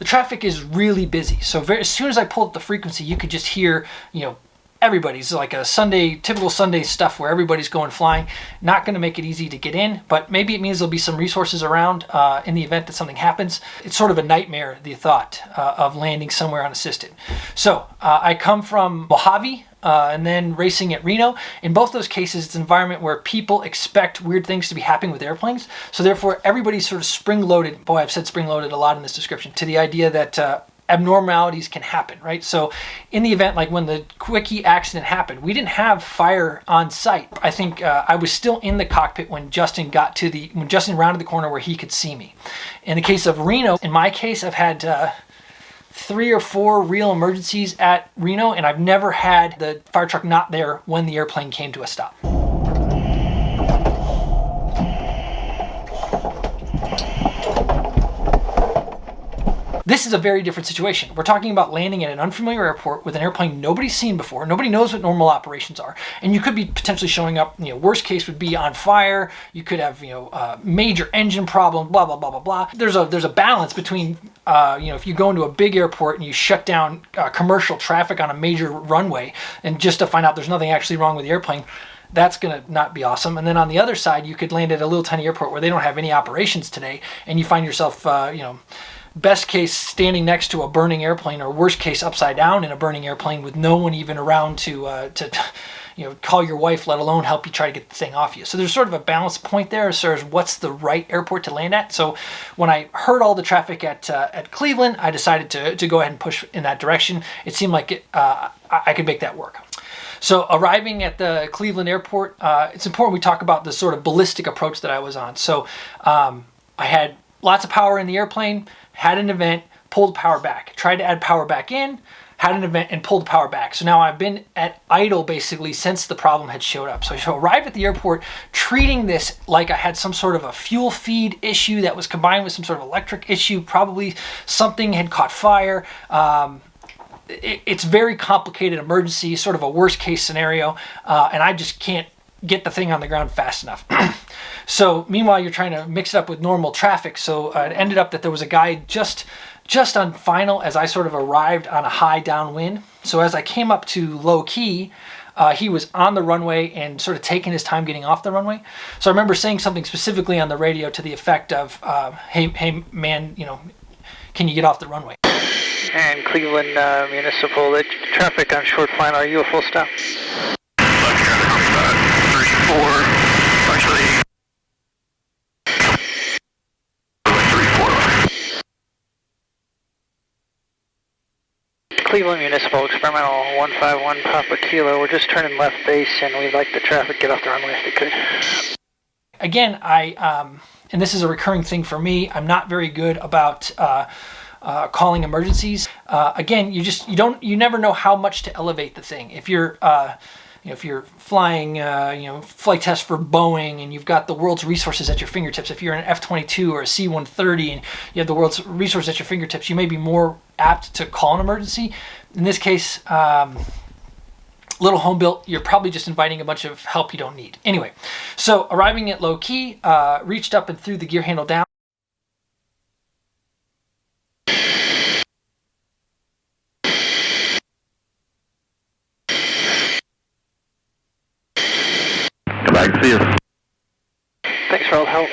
the traffic is really busy. So as soon as I pulled up the frequency, you could just hear, everybody's like a typical Sunday stuff where everybody's going flying. Not going to make it easy to get in, but maybe it means there'll be some resources around in the event that something happens. It's sort of a nightmare, the thought of landing somewhere unassisted. So I come from Mojave and then racing at Reno. In both those cases, it's an environment where people expect weird things to be happening with airplanes. So therefore, everybody's sort of spring-loaded. Boy, I've said spring-loaded a lot in this description, to the idea that abnormalities can happen, right? So in the event, like when the quickie accident happened, we didn't have fire on site. I think I was still in the cockpit when Justin rounded the corner where he could see me. In the case of Reno, in my case, I've had 3 or 4 real emergencies at Reno, and I've never had the fire truck not there when the airplane came to a stop. This is a very different situation. We're talking about landing at an unfamiliar airport with an airplane nobody's seen before. Nobody knows what normal operations are. And you could be potentially showing up, worst case would be on fire. You could have, major engine problem, blah, blah, blah, blah, blah. There's a balance between, if you go into a big airport and you shut down commercial traffic on a major runway and just to find out there's nothing actually wrong with the airplane, that's going to not be awesome. And then on the other side, you could land at a little tiny airport where they don't have any operations today, and you find yourself, best case standing next to a burning airplane, or worst case upside down in a burning airplane with no one even around to call your wife, let alone help you try to get the thing off you. So there's sort of a balance point there as far as what's the right airport to land at. So when I heard all the traffic at Cleveland, I decided to go ahead and push in that direction. It seemed like I could make that work. So arriving at the Cleveland airport, it's important we talk about the sort of ballistic approach that I was on. So I had lots of power in the airplane, had an event, pulled power back, tried to add power back in, had an event, and pulled power back. So now I've been at idle basically since the problem had showed up. So I arrived at the airport treating this like I had some sort of a fuel feed issue that was combined with some sort of electric issue. Probably something had caught fire. It's very complicated emergency, sort of a worst case scenario, and I just can't get the thing on the ground fast enough. So meanwhile, you're trying to mix it up with normal traffic. So it ended up that there was a guy just on final as I sort of arrived on a high downwind. So as I came up to low key, he was on the runway and sort of taking his time getting off the runway. So I remember saying something specifically on the radio to the effect of, hey man, can you get off the runway? And Cleveland Municipal, the traffic on short final, are you a full stop? 34, actually. Cleveland Municipal, experimental 151 Papa Kilo. We're just turning left base and we'd like the traffic get off the runway if we could. Again, and this is a recurring thing for me, I'm not very good about calling emergencies. Again, you never know how much to elevate the thing. If you're if you're flying, flight test for Boeing and you've got the world's resources at your fingertips, if you're an F-22 or a C-130 and you have the world's resources at your fingertips, you may be more apt to call an emergency. In this case, little home built, you're probably just inviting a bunch of help you don't need. Anyway, so arriving at low key, reached up and threw the gear handle down. Come back to see you. Thanks for all the help.